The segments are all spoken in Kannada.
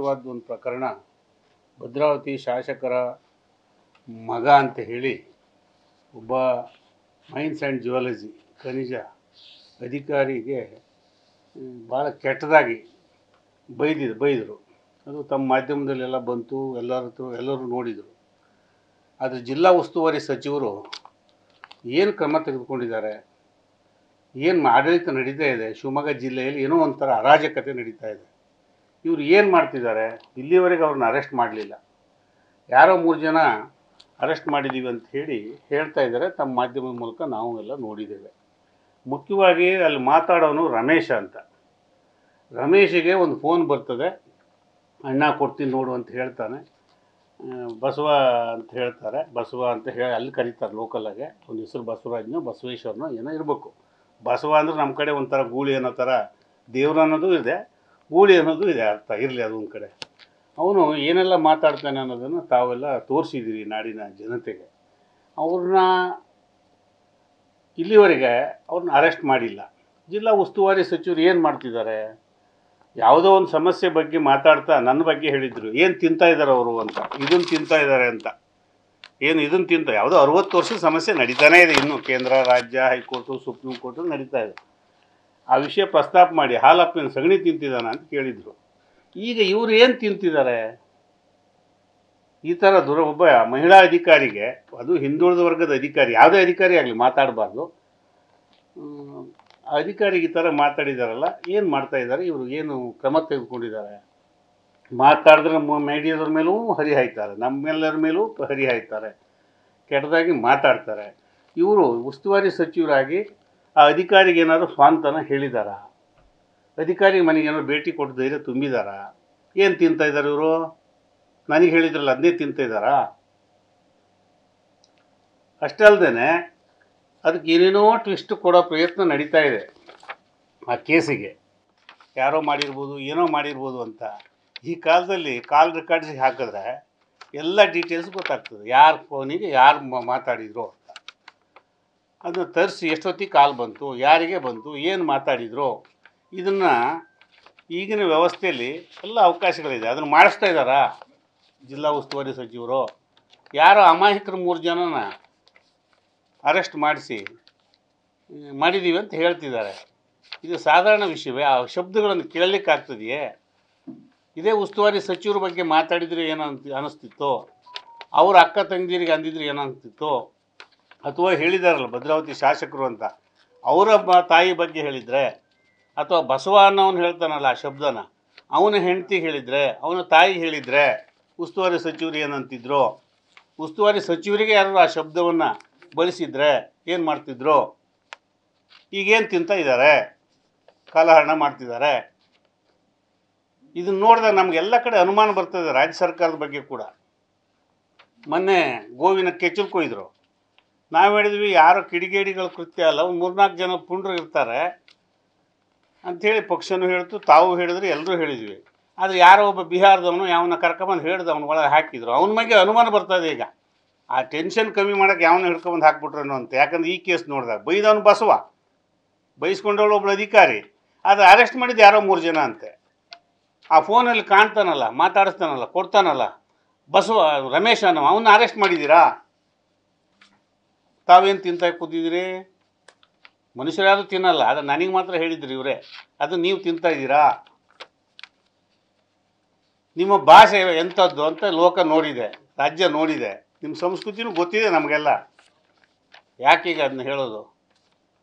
ಮುಖ್ಯವಾದ ಒಂದು ಪ್ರಕರಣ. ಭದ್ರಾವತಿ ಶಾಸಕರ ಮಗ ಅಂತ ಹೇಳಿ ಒಬ್ಬ ಮೈನ್ಸ್ ಆ್ಯಂಡ್ ಜಿಯಾಲಜಿ ಖನಿಜ ಅಧಿಕಾರಿಗೆ ಭಾಳ ಕೆಟ್ಟದಾಗಿ ಬೈದರು. ಅದು ತಮ್ಮ ಮಾಧ್ಯಮದಲ್ಲೆಲ್ಲ ಬಂತು, ಎಲ್ಲರೂ ನೋಡಿದರು. ಆದರೆ ಜಿಲ್ಲಾ ಉಸ್ತುವಾರಿ ಸಚಿವರು ಏನು ಕ್ರಮ ತೆಗೆದುಕೊಂಡಿದ್ದಾರೆ, ಏನು ಆಡಳಿತ ನಡೀತಾ ಇದೆ, ಶಿವಮೊಗ್ಗ ಜಿಲ್ಲೆಯಲ್ಲಿ ಏನೋ ಒಂಥರ ಅರಾಜಕತೆ ನಡೀತಾ ಇದೆ. ಇವರು ಏನು ಮಾಡ್ತಿದ್ದಾರೆ? ಇಲ್ಲಿವರೆಗೆ ಅವ್ರನ್ನ ಅರೆಸ್ಟ್ ಮಾಡಲಿಲ್ಲ. ಯಾರೋ 3 ಜನ ಅರೆಸ್ಟ್ ಮಾಡಿದ್ದೀವಿ ಅಂತ ಹೇಳ್ತಾ ಇದ್ದಾರೆ. ತಮ್ಮ ಮಾಧ್ಯಮದ ಮೂಲಕ ನಾವು ಎಲ್ಲ ನೋಡಿದ್ದೇವೆ. ಮುಖ್ಯವಾಗಿ ಅಲ್ಲಿ ಮಾತಾಡೋನು ರಮೇಶ ಅಂತ. ರಮೇಶಿಗೆ ಒಂದು ಫೋನ್ ಬರ್ತದೆ, ಅಣ್ಣ ಕೊಡ್ತೀನಿ ನೋಡು ಅಂತ ಹೇಳ್ತಾನೆ. ಬಸವ ಅಂತ ಹೇಳ್ತಾರೆ, ಬಸವ ಅಂತ ಹೇಳಿ ಅಲ್ಲಿ ಕರೀತಾರೆ ಲೋಕಲಾಗೆ. ಅವನ ಹೆಸರು ಬಸವರಾಜ್ನೋ ಬಸವೇಶ್ವರನೋ ಏನೋ ಇರಬೇಕು. ಬಸವ ಅಂದ್ರೆ ನಮ್ಮ ಕಡೆ ಒಂಥರ ಗೂಳಿ ಅನ್ನೋ ಥರ ದೇವ್ರು ಅನ್ನೋದು ಇದೆ, ಗೂಳಿ ಅನ್ನೋದು ಇದೆ, ಅರ್ಥ ಇರಲಿ ಅದೊಂದು ಕಡೆ. ಅವನು ಏನೆಲ್ಲ ಮಾತಾಡ್ತಾನೆ ಅನ್ನೋದನ್ನು ತಾವೆಲ್ಲ ತೋರಿಸಿದ್ದೀರಿ ನಾಡಿನ ಜನತೆಗೆ. ಅವ್ರನ್ನ ಇಲ್ಲಿವರೆಗೆ ಅವ್ರನ್ನ ಅರೆಸ್ಟ್ ಮಾಡಿಲ್ಲ. ಜಿಲ್ಲಾ ಉಸ್ತುವಾರಿ ಸಚಿವರು ಏನು ಮಾಡ್ತಿದ್ದಾರೆ? ಯಾವುದೋ ಒಂದು ಸಮಸ್ಯೆ ಬಗ್ಗೆ ಮಾತಾಡ್ತಾ ನನ್ನ ಬಗ್ಗೆ ಹೇಳಿದರು, ಏನು ತಿಂತಾ ಇದ್ದಾರೆ ಅವರು ಅಂತ, ಇದನ್ನು ತಿಂತಾ ಇದ್ದಾರೆ ಅಂತ. ಏನು ಇದನ್ನು ಯಾವುದೋ 60 ವರ್ಷದ ಸಮಸ್ಯೆ ನಡೀತಾನೇ ಇದೆ ಇನ್ನೂ. ಕೇಂದ್ರ, ರಾಜ್ಯ, ಹೈಕೋರ್ಟು, ಸುಪ್ರೀಂ ಕೋರ್ಟು ನಡೀತಾ ಇದೆ. ಆ ವಿಷಯ ಪ್ರಸ್ತಾಪ ಮಾಡಿ ಹಾಲಪ್ಪಿನ ಸಗಣಿ ತಿಂತಿದ್ದಾನ ಅಂತ ಕೇಳಿದರು. ಈಗ ಇವರು ಏನು ತಿಂತಿದ್ದಾರೆ? ಈ ಥರ ಒಬ್ಬ ಮಹಿಳಾ ಅಧಿಕಾರಿಗೆ, ಅದು ಹಿಂದುಳಿದ ವರ್ಗದ ಅಧಿಕಾರಿ, ಯಾವುದೇ ಅಧಿಕಾರಿ ಆಗಲಿ ಮಾತಾಡಬಾರ್ದು. ಅಧಿಕಾರಿಗೆ ಈ ಥರ ಮಾತಾಡಿದಾರಲ್ಲ, ಏನು ಮಾಡ್ತಾ ಇದ್ದಾರೆ ಇವರು? ಏನು ಕ್ರಮ ತೆಗೆದುಕೊಂಡಿದ್ದಾರೆ? ಮಾತಾಡಿದ್ರೆ ಮೀಡಿಯಾದವ್ರ ಮೇಲೂ ಹರಿಹಾಯ್ತಾರೆ, ನಮ್ಮೆಲ್ಲರ ಮೇಲೂ ಹರಿಹಾಯ್ತಾರೆ, ಕೆಟ್ಟದಾಗಿ ಮಾತಾಡ್ತಾರೆ. ಇವರು ಉಸ್ತುವಾರಿ ಸಚಿವರಾಗಿ ಆ ಅಧಿಕಾರಿಗೆ ಏನಾದರೂ ಸ್ವಾಂತನ ಹೇಳಿದಾರಾ? ಅಧಿಕಾರಿ ಮನೆಗೇನಾದ್ರು ಭೇಟಿ ಕೊಟ್ಟು ಧೈರ್ಯ ತುಂಬಿದಾರಾ? ಏನು ತಿಂತಾ ಇದ್ದಾರೆ ಇವರು? ನನಗೆ ಹೇಳಿದ್ರಲ್ಲ ಅದನ್ನೇ ತಿಂತಾ ಇದ್ದಾರಾ? ಅಷ್ಟೇ ಅಲ್ಲದೆ ಅದಕ್ಕೆ ಏನೇನೋ ಟ್ವಿಸ್ಟ್ ಕೊಡೋ ಪ್ರಯತ್ನ ನಡೀತಾ ಇದೆ ಆ ಕೇಸಿಗೆ. ಯಾರೋ ಮಾಡಿರ್ಬೋದು, ಏನೋ ಮಾಡಿರ್ಬೋದು ಅಂತ. ಈ ಕಾಲದಲ್ಲಿ ಕಾಲ್ ರೆಕಾರ್ಡ್ಸಿಗೆ ಹಾಕಿದ್ರೆ ಎಲ್ಲ ಡೀಟೇಲ್ಸ್ ಗೊತ್ತಾಗ್ತದೆ, ಯಾರ ಫೋನಿಗೆ ಯಾರು ಮಾತಾಡಿದ್ರು ಅಂತ. ಅದನ್ನು ತರಿಸಿ ಎಷ್ಟೊತ್ತಿಗೆ ಕಾಲ್ ಬಂತು, ಯಾರಿಗೆ ಬಂತು, ಏನು ಮಾತಾಡಿದ್ರು, ಇದನ್ನು ಈಗಿನ ವ್ಯವಸ್ಥೆಯಲ್ಲಿ ಎಲ್ಲ ಅವಕಾಶಗಳಿದೆ. ಅದನ್ನು ಮಾಡಿಸ್ತಾ ಇದ್ದಾರಾ ಜಿಲ್ಲಾ ಉಸ್ತುವಾರಿ ಸಚಿವರು? ಯಾರೋ ಅಮಾಯಕರು 3 ಜನನ ಅರೆಸ್ಟ್ ಮಾಡಿದ್ದೀವಿ ಅಂತ ಹೇಳ್ತಿದ್ದಾರೆ. ಇದು ಸಾಧಾರಣ ವಿಷಯವೇ? ಆ ಶಬ್ದಗಳನ್ನು ಕೇಳಲಿಕ್ಕಾಗ್ತದೆಯೇ? ಇದೇ ಉಸ್ತುವಾರಿ ಸಚಿವರ ಬಗ್ಗೆ ಮಾತಾಡಿದರೆ ಏನೋ ಅನ್ನಿಸ್ತಿತ್ತು, ಅವ್ರ ಅಕ್ಕ ತಂಗಿಯರಿಗೆ ಅಂದಿದ್ರೆ ಏನೋ ಅನಿಸ್ತಿತ್ತು. ಅಥವಾ ಹೇಳಿದಾರಲ್ಲ ಭದ್ರಾವತಿ ಶಾಸಕರು ಅಂತ, ಅವರ ತಾಯಿ ಬಗ್ಗೆ ಹೇಳಿದರೆ, ಅಥವಾ ಬಸವ ಅನ್ನೋನು ಹೇಳ್ತಾನಲ್ಲ ಆ ಶಬ್ದನ, ಅವನ ಹೆಂಡತಿಗೆ ಹೇಳಿದರೆ, ಅವನ ತಾಯಿ ಹೇಳಿದರೆ ಉಸ್ತುವಾರಿ ಸಚಿವರು ಏನಂತಿದ್ರು? ಉಸ್ತುವಾರಿ ಸಚಿವರಿಗೆ ಯಾರು ಆ ಶಬ್ದವನ್ನು ಬಳಸಿದರೆ ಏನು ಮಾಡ್ತಿದ್ರು? ಈಗೇನು ತಿಂತಾ ಇದ್ದಾರೆ? ಕಾಲಹರಣ ಮಾಡ್ತಿದ್ದಾರೆ. ಇದನ್ನು ನೋಡಿದಾಗ ನಮಗೆಲ್ಲ ಕಡೆ ಅನುಮಾನ ಬರ್ತದೆ ರಾಜ್ಯ ಸರ್ಕಾರದ ಬಗ್ಗೆ ಕೂಡ. ಮೊನ್ನೆ ಗೋವಿನ ಕೆಚ್ಚಲು ಕೊಯ್ದರು. ನಾವು ಹೇಳಿದ್ವಿ ಯಾರೋ ಕಿಡಿಗೇಡಿಗಳ ಕೃತ್ಯ ಅಲ್ಲ, ಒಂದು 3-4 ಜನ ಪುಂಡ್ರು ಇರ್ತಾರೆ ಅಂಥೇಳಿ ಪಕ್ಷನೂ ಹೇಳ್ತು, ತಾವು ಹೇಳಿದ್ರು, ಎಲ್ಲರೂ ಹೇಳಿದ್ವಿ. ಆದರೆ ಯಾರೋ ಒಬ್ಬ ಬಿಹಾರದವನು ಯಾವನ್ನ ಕರ್ಕೊಂಬಂದು ಹೇಳ್ದು ಅವ್ನ ಒಳಗೆ ಹಾಕಿದ್ರು. ಅವನ ಬಗ್ಗೆ ಅನುಮಾನ ಬರ್ತದೆ ಈಗ. ಆ ಟೆನ್ಷನ್ ಕಮ್ಮಿ ಮಾಡೋಕ್ಕೆ ಯಾವನ್ನ ಹಿಡ್ಕೊಂಬಂದು ಹಾಕ್ಬಿಟ್ರೇನೋ ಅಂತ. ಯಾಕಂದ್ರೆ ಈ ಕೇಸ್ ನೋಡಿದಾಗ ಬೈದವನು ಬಸವ, ಬೈಸ್ಕೊಂಡವಳು ಒಬ್ಬಳು ಅಧಿಕಾರಿ, ಆದರೆ ಅರೆಸ್ಟ್ ಮಾಡಿದ್ದು ಯಾರೋ 3 ಜನ ಅಂತೆ. ಆ ಫೋನಲ್ಲಿ ಕಾಣ್ತಾನಲ್ಲ, ಮಾತಾಡಿಸ್ತಾನಲ್ಲ, ಕೊಡ್ತಾನಲ್ಲ ಬಸವ, ರಮೇಶ್ ಅನ್ನೋ, ಅವನ್ನ ಅರೆಸ್ಟ್ ಮಾಡಿದ್ದೀರಾ? ತಾವೇನು ತಿಂತಾ ಕೂತಿದ್ದೀರಿ? ಮನುಷ್ಯರು ಯಾರು ತಿನ್ನಲ್ಲ, ಆದರೆ ನನಗೆ ಮಾತ್ರ ಹೇಳಿದ್ರಿ ಇವರೇ, ಅದು ನೀವು ತಿಂತಾ ಇದ್ದೀರಾ? ನಿಮ್ಮ ಭಾಷೆ ಎಂಥದ್ದು ಅಂತ ಲೋಕ ನೋಡಿದೆ, ರಾಜ್ಯ ನೋಡಿದೆ, ನಿಮ್ಮ ಸಂಸ್ಕೃತಿನೂ ಗೊತ್ತಿದೆ ನಮಗೆಲ್ಲ. ಯಾಕೀಗ ಅದನ್ನ ಹೇಳೋದು?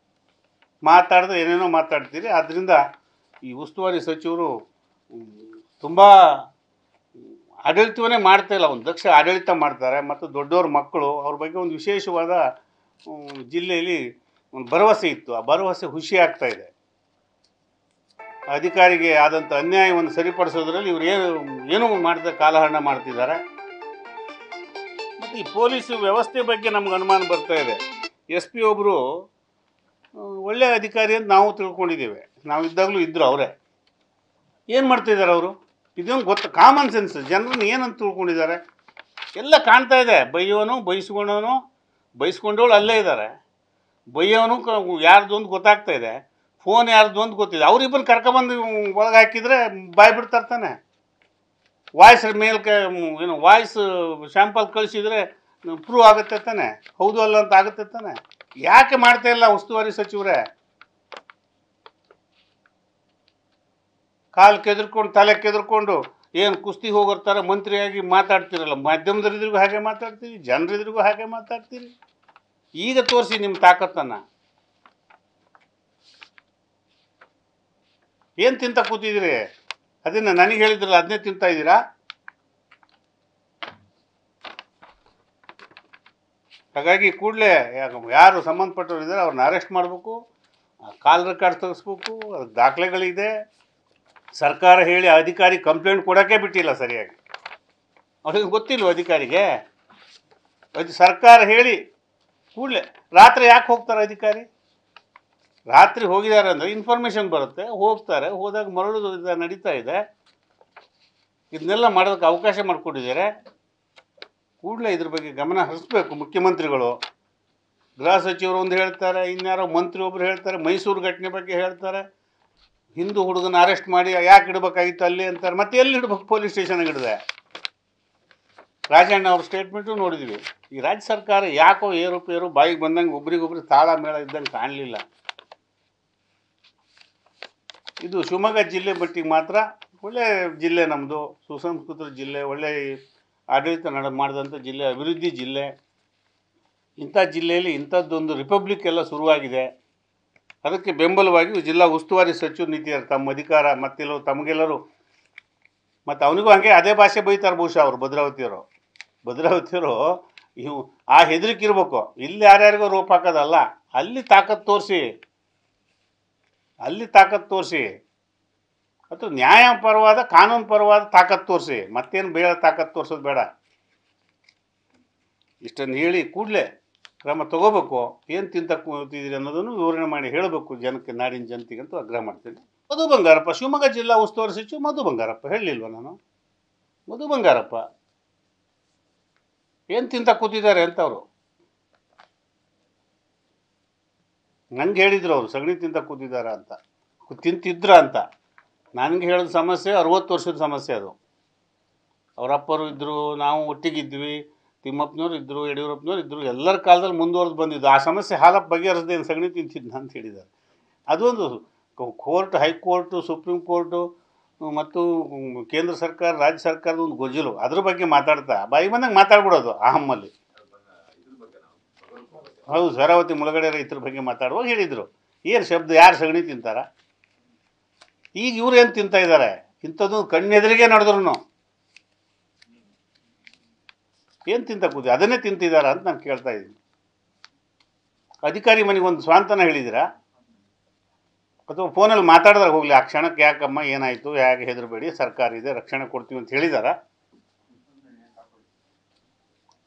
ಮಾತಾಡಿದ್ರೆ ಏನೇನೋ ಮಾತಾಡ್ತೀರಿ. ಆದ್ದರಿಂದ ಈ ಉಸ್ತುವಾರಿ ಸಚಿವರು ತುಂಬ ಆಡಳಿತವನ್ನೇ ಮಾಡ್ತಾಯಿಲ್ಲ, ಒಂದು ದಕ್ಷ ಆಡಳಿತ ಮಾಡ್ತಾರೆ. ಮತ್ತು ದೊಡ್ಡವ್ರ ಮಕ್ಕಳು, ಅವ್ರ ಬಗ್ಗೆ ಒಂದು ವಿಶೇಷವಾದ ಜಿಲ್ಲೆಯಲ್ಲಿ ಒಂದು ಭರವಸೆ ಇತ್ತು. ಆ ಭರವಸೆ ಹುಸಿ ಆಗ್ತಾ ಇದೆ. ಅಧಿಕಾರಿಗೆ ಆದಂಥ ಅನ್ಯಾಯವನ್ನು ಸರಿಪಡಿಸೋದ್ರಲ್ಲಿ ಇವರು ಏನೂ ಮಾಡದೆ ಕಾಲಹರಣ ಮಾಡ್ತಿದ್ದಾರೆ. ಮತ್ತು ಈ ಪೊಲೀಸ್ ವ್ಯವಸ್ಥೆ ಬಗ್ಗೆ ನಮ್ಗೆ ಅನುಮಾನ ಬರ್ತಾ ಇದೆ. SP ಒಬ್ಬರು ಒಳ್ಳೆಯ ಅಧಿಕಾರಿ ಅಂತ ನಾವು ತಿಳ್ಕೊಂಡಿದ್ದೇವೆ, ನಾವು ಇದ್ದಾಗಲೂ ಇದ್ದರು ಅವರೇ. ಏನು ಮಾಡ್ತಿದ್ದಾರೆ ಅವರು? ಇದೊಂದು ಗೊತ್ತು, ಕಾಮನ್ ಸೆನ್ಸ್. ಜನರನ್ನು ಏನಂತ ತಿಳ್ಕೊಂಡಿದ್ದಾರೆ? ಎಲ್ಲ ಕಾಣ್ತಾ ಇದೆ. ಬೈಯೋನು, ಬೈಸ್ಕೊಂಡವಳು ಅಲ್ಲೇ ಇದ್ದಾರೆ. ಬೈಯೋನು ಯಾರ್ದು ಅಂತ ಗೊತ್ತಾಗ್ತಾ ಇದೆ, ಫೋನ್ ಯಾರ್ದು ಅಂತ ಗೊತ್ತಿದೆ. ಅವರಿಬ್ಬರು ಕರ್ಕೊಂಬಂದು ಒಳಗೆ ಹಾಕಿದರೆ ಬಾಯ್ ಬಿಡ್ತಾರೆ ತಾನೆ. ವಾಯ್ಸ್ ಏನು ವಾಯ್ಸ್ ಸ್ಯಾಂಪಲ್ ಕಳಿಸಿದರೆ ಪ್ರೂವ್ ಆಗುತ್ತೆ ತಾನೆ, ಹೌದು ಅಲ್ಲ ಅಂತ ಆಗುತ್ತೆ ತಾನೆ. ಯಾಕೆ ಮಾಡ್ತಾ ಇಲ್ಲ ಉಸ್ತುವಾರಿ ಸಚಿವರೇ? ಕಾಲು ಕೆದರ್ಕೊಂಡು ತಲೆ ಕೆದರ್ಕೊಂಡು ಏನು ಕುಸ್ತಿ ಹೋಗಿರ್ತಾರೆ ಮಂತ್ರಿಯಾಗಿ ಮಾತಾಡ್ತಿರಲ್ಲ, ಮಾಧ್ಯಮದವರಿದ್ರಿಗೂ ಹಾಗೆ ಮಾತಾಡ್ತೀರಿ, ಜನರಿದ್ರಿಗೂ ಹಾಗೆ ಮಾತಾಡ್ತೀರಿ. ಈಗ ತೋರಿಸಿ ನಿಮ್ಮ ತಾಕತ್ತನ್ನು. ಏನು ತಿಂತ ಕೂತಿದ್ದೀರಿ? ಅದನ್ನು ನನಗೆ ಹೇಳಿದ್ರಲ್ಲ, ಅದನ್ನೇ ತಿಂತಾ ಇದ್ದೀರಾ? ಹಾಗಾಗಿ ಕೂಡಲೇ ಯಾರು ಸಂಬಂಧಪಟ್ಟವ್ರು ಇದ್ದಾರೆ ಅವ್ರನ್ನ ಅರೆಸ್ಟ್ ಮಾಡಬೇಕು, ಕಾಲ್ ರೆಕಾರ್ಡ್ ತೆಗೆಸ್ಬೇಕು, ಅದಕ್ಕೆ ದಾಖಲೆಗಳಿದೆ. ಸರ್ಕಾರ ಹೇಳಿ ಅಧಿಕಾರಿ ಕಂಪ್ಲೇಂಟ್ ಕೊಡೋಕ್ಕೆ ಬಿಟ್ಟಿಲ್ಲ ಸರಿಯಾಗಿ. ಅವ್ರಿಗೆ ಗೊತ್ತಿಲ್ವ ಅಧಿಕಾರಿಗೆ? ಅದು ಸರ್ಕಾರ ಹೇಳಿ ಕೂಡಲೇ ರಾತ್ರಿ ಯಾಕೆ ಹೋಗ್ತಾರೆ ಅಧಿಕಾರಿ? ರಾತ್ರಿ ಹೋಗಿದ್ದಾರೆ ಅಂದರೆ ಇನ್ಫಾರ್ಮೇಷನ್ ಬರುತ್ತೆ, ಹೋಗ್ತಾರೆ. ಹೋದಾಗ ಮರಳು ನಡೀತಾ ಇದೆ, ಇದನ್ನೆಲ್ಲ ಮಾಡೋದಕ್ಕೆ ಅವಕಾಶ ಮಾಡಿಕೊಟ್ಟಿದ್ದಾರೆ. ಕೂಡಲೇ ಇದ್ರ ಬಗ್ಗೆ ಗಮನ ಹರಿಸ್ಬೇಕು ಮುಖ್ಯಮಂತ್ರಿಗಳು. ಗೃಹ ಸಚಿವರು ಒಂದು ಹೇಳ್ತಾರೆ, ಇನ್ಯಾರೋ ಮಂತ್ರಿ ಒಬ್ಬರು ಹೇಳ್ತಾರೆ, ಮೈಸೂರು ಘಟನೆ ಬಗ್ಗೆ ಹೇಳ್ತಾರೆ, ಹಿಂದೂ ಹುಡುಗನ ಅರೆಸ್ಟ್ ಮಾಡಿ ಯಾಕೆ ಇಡಬೇಕಾಗಿತ್ತು ಅಲ್ಲಿ ಅಂತಾರೆ. ಮತ್ತೆ ಎಲ್ಲಿ ಇಡ್ಬೇಕು? ಪೊಲೀಸ್ ಸ್ಟೇಷನ್ಗೆ ಹಿಡಿದೆ. ರಾಜಣ್ಣ ಅವ್ರ ಸ್ಟೇಟ್ಮೆಂಟು ನೋಡಿದ್ವಿ. ಈ ರಾಜ್ಯ ಸರ್ಕಾರ ಯಾಕೋ ಏರುಪೇರು ಬಾಯಿಗೆ ಬಂದಂಗೆ ಒಬ್ರಿಗೊಬ್ರು ತಾಳ ಮೇಳ ಇದ್ದಂಗೆ ಕಾಣಲಿಲ್ಲ. ಇದು ಶಿವಮೊಗ್ಗ ಜಿಲ್ಲೆ ಮಟ್ಟಿಗೆ ಮಾತ್ರ ಒಳ್ಳೆ ಜಿಲ್ಲೆ ನಮ್ಮದು, ಸುಸಂಸ್ಕೃತ ಜಿಲ್ಲೆ, ಒಳ್ಳೆ ಆಡಳಿತ ಮಾಡಿದಂಥ ಜಿಲ್ಲೆ, ಅಭಿವೃದ್ಧಿ ಜಿಲ್ಲೆ. ಇಂಥ ಜಿಲ್ಲೆಯಲ್ಲಿ ಇಂಥದ್ದೊಂದು ರಿಪಬ್ಲಿಕ್ ಎಲ್ಲ ಶುರುವಾಗಿದೆ. ಅದಕ್ಕೆ ಬೆಂಬಲವಾಗಿ ಜಿಲ್ಲಾ ಉಸ್ತುವಾರಿ ಸಚಿವರು ನಿಂತಿದ್ದಾರೆ. ತಮ್ಮ ಅಧಿಕಾರ ಮತ್ತೆಲ್ಲರೂ ತಮಗೆಲ್ಲರೂ, ಮತ್ತು ಅವನಿಗೂ ಹಾಗೆ ಅದೇ ಭಾಷೆ ಬೈತಾರೆ ಬಹುಶಃ ಅವರು ಭದ್ರಾವತಿಯವರು ಇವು ಆ ಹೆದರಿಕೆ ಇರಬೇಕು. ಇಲ್ಲಿ ಯಾರ್ಯಾರಿಗೋ ರೋಪ್ ಹಾಕೋದಲ್ಲ, ಅಲ್ಲಿ ತಾಕತ್ತು ತೋರಿಸಿ ಅಥವಾ ನ್ಯಾಯ ಪರವಾದ ಕಾನೂನು ಪರವಾದ ತಾಕತ್ತು ತೋರಿಸಿ, ಮತ್ತೇನು ಬೇಡ ತಾಕತ್ತು ತೋರಿಸೋದು ಬೇಡ. ಇಷ್ಟನ್ನು ಹೇಳಿ ಕೂಡಲೇ ಕ್ರಮ ತಗೋಬೇಕು. ಏನು ತಿಂತ ಕೂತಿದ್ದೀರಿ ಅನ್ನೋದನ್ನು ವಿವರಣೆ ಮಾಡಿ ಹೇಳಬೇಕು ಜನಕ್ಕೆ, ನಾಡಿನ ಜನತೆಗೆ ಅಂತ ಆಗ್ರಹ ಮಾಡ್ತೀನಿ. ಮಧು ಬಂಗಾರಪ್ಪ, ಶಿವಮೊಗ್ಗ ಜಿಲ್ಲಾ ಉಸ್ತುವಾರಿ ಸಚಿವ ಮಧು ಬಂಗಾರಪ್ಪ, ಹೇಳಲಿಲ್ವ ನಾನು? ಮಧು ಬಂಗಾರಪ್ಪ ಏನು ತಿಂತ ಕೂತಿದ್ದಾರೆ ಅಂತ ಅವರು ನನಗೆ ಹೇಳಿದ್ರು. ಅವರು ಸಗಣಿ ತಿಂತ ಕೂತಿದ್ದಾರೆ ಅಂತ, ತಿಂತಿದ್ರ ಅಂತ. ನನಗೆ ಹೇಳಿದ ಸಮಸ್ಯೆ 60 ವರ್ಷದ ಸಮಸ್ಯೆ ಅದು. ಅವರ ಅಪ್ಪರು ಇದ್ದರು, ನಾವು ಒಟ್ಟಿಗಿದ್ವಿ, ತಿಮ್ಮಪ್ಪನವ್ರು ಇದ್ದರು, ಯಡಿಯೂರಪ್ಪನವ್ರು ಇದ್ದರು, ಎಲ್ಲರ ಕಾಲದಲ್ಲಿ ಮುಂದುವರೆದು ಬಂದಿದ್ದು. ಆ ಸಮಸ್ಯೆ ಹಾಲಪ್ಪ ಬಗೆಹರಿಸ್ದೇನು ಸಗಣಿ ತಿಂತಿದ್ನ ಅಂತ ಹೇಳಿದ್ದಾರೆ. ಅದೊಂದು ಕೋರ್ಟ್, ಹೈಕೋರ್ಟು, ಸುಪ್ರೀಂ ಕೋರ್ಟು ಮತ್ತು ಕೇಂದ್ರ ಸರ್ಕಾರ, ರಾಜ್ಯ ಸರ್ಕಾರದ ಒಂದು ಗೊಜ್ಜಲು, ಅದ್ರ ಬಗ್ಗೆ ಮಾತಾಡ್ತಾ ಬಾಯಿ ಬಂದಂಗೆ ಮಾತಾಡ್ಬಿಡೋದು ಅಹಮ್ಮಲ್ಲಿ. ಹೌದು, ಶರಾವತಿ ಮುಳುಗಡೆ ರೈತರ ಬಗ್ಗೆ ಮಾತಾಡುವಾಗ ಹೇಳಿದರು. ಏನು ಶಬ್ದ? ಯಾರು ಸಗಣಿ ತಿಂತಾರ? ಈಗ ಇವ್ರು ಏನು ತಿಂತಾ ಇದ್ದಾರೆ? ಇಂಥದ್ದು ಕಣ್ಣೆದುರಿಗೆ ನಡೆದ್ರು ಏನು ತಿಂತ ಕೂತಿ ಅದನ್ನೇ ತಿಂತಿದ್ದಾರ ಅಂತ ನಾನು ಕೇಳ್ತಾ ಇದ್ದೀನಿ. ಅಧಿಕಾರಿ ಮನೆಗೊಂದು ಸ್ವಾಂತನ ಹೇಳಿದ್ದೀರಾ? ಅಥವಾ ಫೋನಲ್ಲಿ ಮಾತಾಡಿದ್ರೆ ಹೋಗಲಿ, ಆ ಕ್ಷಣಕ್ಕೆ ಯಾಕಮ್ಮ ಏನಾಯಿತು, ಯಾಕೆ ಹೆದರಬೇಡಿ, ಸರ್ಕಾರ ಇದೆ, ರಕ್ಷಣೆ ಕೊಡ್ತೀವಿ ಅಂತ ಹೇಳಿದಾರ?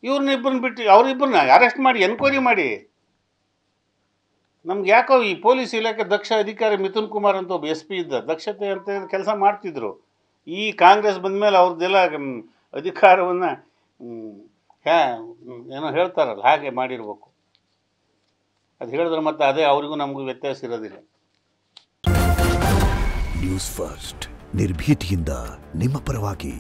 ಇವ್ರನ್ನಿಬ್ಬರನ್ನ ಬಿಟ್ಟು ಅವರಿಬ್ಬರನ್ನ ಅರೆಸ್ಟ್ ಮಾಡಿ ಎನ್ಕ್ವೈರಿ ಮಾಡಿ. ನಮ್ಗೆ ಯಾಕೋ ಈ ಪೊಲೀಸ್ ಇಲಾಖೆ ದಕ್ಷ ಅಧಿಕಾರಿ ಮಿಥುನ್ ಕುಮಾರ್ ಅಂತ ಒಬ್ಬ SP ಇದ್ದ, ದಕ್ಷತೆ ಅಂತ ಕೆಲಸ ಮಾಡ್ತಿದ್ರು. ಈ ಕಾಂಗ್ರೆಸ್ ಬಂದಮೇಲೆ ಅವ್ರದ್ದೆಲ್ಲ ಅಧಿಕಾರವನ್ನು ಏನೋ ಹೇಳ್ತಾರಲ್ಲ ಹಾಗೆ ಮಾಡಿರ್ಬೇಕು. ಅದು ಹೇಳಿದ್ರೆ ಮತ್ತೆ ಅದೇ ಅವರಿಗೂ ನಮಗೂ ವ್ಯತ್ಯಾಸ ಇರೋದಿಲ್ಲ. ನ್ಯೂಸ್ ಫಸ್ಟ್, ನಿರ್ಭೀತಿಯಿಂದ ನಿಮ್ಮ ಪರವಾಗಿ.